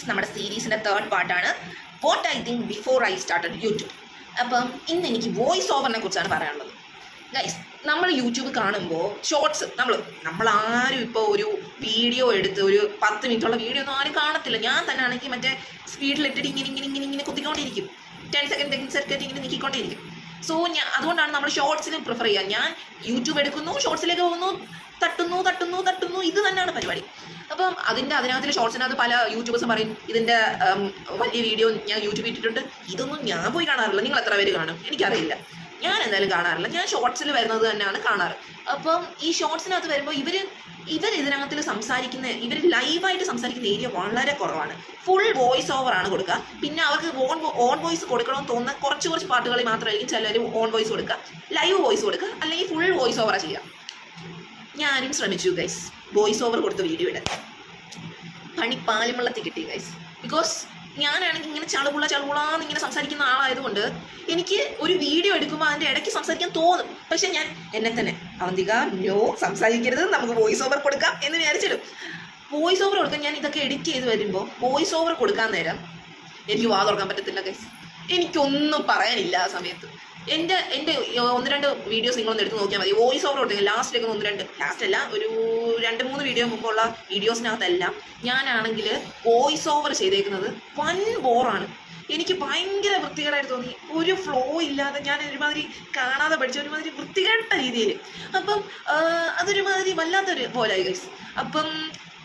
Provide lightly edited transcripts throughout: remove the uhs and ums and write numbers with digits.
നമ്മുടെ സീരീസിന്റെ 3rd പാർട്ടാണ് what I think before I started YouTube. അപ്പം ഇന്ന് എനിക്ക് വോയിസ് ഓവറിനെ കുറിച്ചാണ് പറയാനുള്ളത്. ഗൈസ്, നമ്മൾ യൂട്യൂബ് കാണുമ്പോൾ ഷോർട്സ് നമ്മളാരും ഇപ്പോൾ ഒരു വീഡിയോ എടുത്ത് ഒരു 10 മിനിറ്റുള്ള വീഡിയോ ഒന്നും ആരും കാണത്തില്ല. ഞാൻ തന്നെ ആണെങ്കിൽ മറ്റേ സ്പീഡിലിട്ടിട്ട് ഇങ്ങനെ കുത്തിക്കൊണ്ടിരിക്കും. 10 സെക്കൻഡ് ഇങ്ങനെ നീക്കിക്കൊണ്ടിരിക്കും. സോ അതുകൊണ്ടാണ് നമ്മൾ ഷോർട്സിന് പ്രിഫർ ചെയ്യുക. ഞാൻ യൂട്യൂബ് എടുക്കുന്നു, ഷോർട്സിലേക്ക് പോകുന്നു, തട്ടുന്നു, ഇത് തന്നെയാണ് പരിപാടി. അപ്പം അതിനകത്തിൽ ഷോർട്സിനകത്ത് പല യൂട്യൂബേഴ്സും പറയും ഇതിൻ്റെ വലിയ വീഡിയോ ഞാൻ യൂട്യൂബിൽ ഇട്ടിട്ടുണ്ട്. ഇതൊന്നും ഞാൻ പോയി കാണാറില്ല. നിങ്ങൾ എത്ര പേര് കാണും എനിക്കറിയില്ല. ഞാൻ എന്തായാലും കാണാറില്ല. ഞാൻ ഷോർട്സിൽ വരുന്നത് തന്നെയാണ് കാണാറ്. അപ്പം ഈ ഷോർട്സിനകത്ത് വരുമ്പോൾ ഇവർ ഇതിനകത്തിൽ ഇവർ ലൈവായിട്ട് സംസാരിക്കുന്ന ഏരിയ വളരെ കുറവാണ്. ഫുൾ വോയിസ് ഓവറാണ് കൊടുക്കുക. പിന്നെ അവർക്ക് ഓൺ വോയിസ് കൊടുക്കണമെന്ന് തോന്നുന്ന കുറച്ച് പാട്ടുകളിൽ മാത്രമായിരിക്കും ചിലർ ഓൺ വോയിസ് കൊടുക്കുക, ലൈവ് വോയിസ് കൊടുക്കുക, അല്ലെങ്കിൽ ഫുൾ വോയിസ് ഓവറാണ് ചെയ്യുക. ഞാനും ശ്രമിച്ചു ഗൈസ് വോയിസ് ഓവർ കൊടുത്ത് വീഡിയോ ഇടാൻ. പണി പാലും വെള്ളത്തിൽ കിട്ടി ഗൈസ്. ബിക്കോസ് ഞാനാണെങ്കിൽ ഇങ്ങനെ ചളുപുളാന്ന് ഇങ്ങനെ സംസാരിക്കുന്ന ആളായതുകൊണ്ട് എനിക്ക് ഒരു വീഡിയോ എടുക്കുമ്പോൾ അതിൻ്റെ ഇടയ്ക്ക് സംസാരിക്കാൻ തോന്നും. പക്ഷെ ഞാൻ എന്നെ തന്നെ അവന്തിക നോ സംസാരിക്കരുത്, നമുക്ക് വോയിസ് ഓവർ കൊടുക്കാം എന്ന് വിചാരിച്ചിടും. വോയിസ് ഓവർ കൊടുക്കാൻ ഞാൻ ഇതൊക്കെ എഡിറ്റ് ചെയ്ത് വരുമ്പോൾ വോയിസ് ഓവർ കൊടുക്കാൻ നേരം എനിക്ക് വാ തുറക്കാൻ പറ്റത്തില്ല ഗൈസ്. എനിക്കൊന്നും പറയാനില്ല ആ സമയത്ത്. എൻ്റെ 1-2 വീഡിയോസ് നിങ്ങളൊന്ന് എടുത്ത് നോക്കിയാൽ മതി. വോയിസ് ഓവർ കൊടുത്തെങ്കിൽ ലാസ്റ്റിലേക്ക് ഒരു 2-3 വീഡിയോ മുമ്പുള്ള വീഡിയോസിനകത്തെല്ലാം ഞാനാണെങ്കിൽ വോയിസ് ഓവർ ചെയ്തേക്കുന്നത് വൻ ബോറാണ്. എനിക്ക് ഭയങ്കര വൃത്തികേടായിട്ട് തോന്നി. ഒരു ഫ്ലോ ഇല്ലാതെ ഞാൻ ഒരുമാതിരി കാണാതെ പഠിച്ച ഒരുമാതിരി വൃത്തികെട്ട രീതിയിൽ. അപ്പം അതൊരുമാതിരി വല്ലാത്തൊരു പോലായി ഗൈസ്. അപ്പം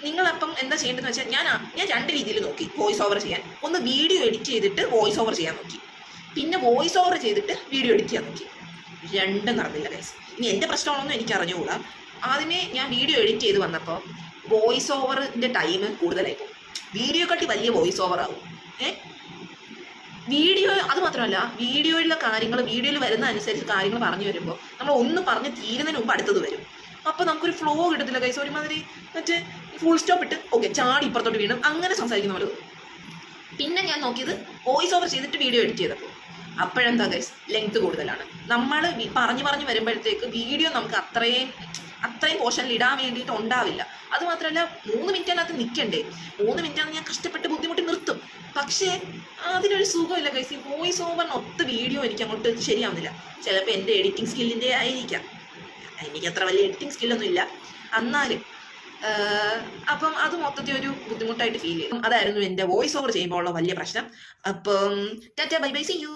നിങ്ങളപ്പം എന്താ ചെയ്യേണ്ടതെന്ന് വെച്ചാൽ ഞാൻ 2 രീതിയിൽ നോക്കി വോയിസ് ഓവർ ചെയ്യാൻ. ഒന്ന് വീഡിയോ എഡിറ്റ് ചെയ്തിട്ട് വോയിസ് ഓവർ ചെയ്യാൻ നോക്കി, പിന്നെ വോയിസ് ഓവർ ചെയ്തിട്ട് വീഡിയോ എഡിറ്റ് ചെയ്യാൻ നോക്കി. 2 നടന്നില്ല ഗൈസ്. ഇനി എൻ്റെ പ്രശ്നമാണെന്നും എനിക്ക് അറിഞ്ഞുകൂടാ. ആദ്യമേ ഞാൻ വീഡിയോ എഡിറ്റ് ചെയ്ത് വന്നപ്പോൾ വോയിസ് ഓവറിൻ്റെ ടൈം കൂടുതലായി പോകും. വീഡിയോ കാട്ടി വലിയ വോയിസ് ഓവർ ആവും. വീഡിയോ അത് മാത്രമല്ല, വീഡിയോയിലെ കാര്യങ്ങൾ വീഡിയോയിൽ വരുന്ന അനുസരിച്ച് കാര്യങ്ങൾ പറഞ്ഞു വരുമ്പോൾ നമ്മൾ ഒന്ന് പറഞ്ഞ് തീരുന്നതിന് മുമ്പ് അടുത്തത് വരും. അപ്പോൾ നമുക്കൊരു ഫ്ലോ കിട്ടത്തില്ല ഗൈസ്. ഒരുമാതിരി മറ്റേ ഫുൾ സ്റ്റോപ്പ് ഇട്ട് ഓക്കെ ചാടി ഇപ്പുറത്തോട്ട് വീണ്ടും അങ്ങനെ സംസാരിക്കുന്ന പോലെ. പിന്നെ ഞാൻ നോക്കിയത് വോയിസ് ഓവർ ചെയ്തിട്ട് വീഡിയോ എഡിറ്റ് ചെയ്തപ്പോൾ അപ്പോഴെന്താ ഗൈസ് ലെങ്ത് കൂടുതലാണ്. നമ്മൾ പറഞ്ഞു വരുമ്പോഴത്തേക്ക് വീഡിയോ നമുക്ക് അത്രയും പോർഷനിൽ ഇടാൻ വേണ്ടിയിട്ട് ഉണ്ടാവില്ല. അതുമാത്രമല്ല 3 മിനിറ്റിനകത്ത് നിൽക്കണ്ടേ. 3 മിനിറ്റാണ് ഞാൻ കഷ്ടപ്പെട്ട് ബുദ്ധിമുട്ടി നിർത്തും. പക്ഷേ അതിനൊരു സുഖമില്ല ഗൈസ്. ഈ വോയിസ് ഓവറിനൊത്ത് വീഡിയോ എനിക്ക് അങ്ങോട്ട് ശരിയാവുന്നില്ല. ചിലപ്പോൾ എൻ്റെ എഡിറ്റിംഗ് സ്കില്ലിൻ്റെ ആയിരിക്കാം. എനിക്ക് അത്ര വലിയ എഡിറ്റിംഗ് സ്കില്ലൊന്നും ഇല്ല. എന്നാലും അപ്പം അത് മൊത്തത്തിൽ ഒരു ബുദ്ധിമുട്ടായിട്ട് ഫീൽ ചെയ്യും. അതായിരുന്നു എൻ്റെ വോയിസ് ഓവർ ചെയ്യുമ്പോൾ ഉള്ള വലിയ പ്രശ്നം. അപ്പം tata bye bye, see U.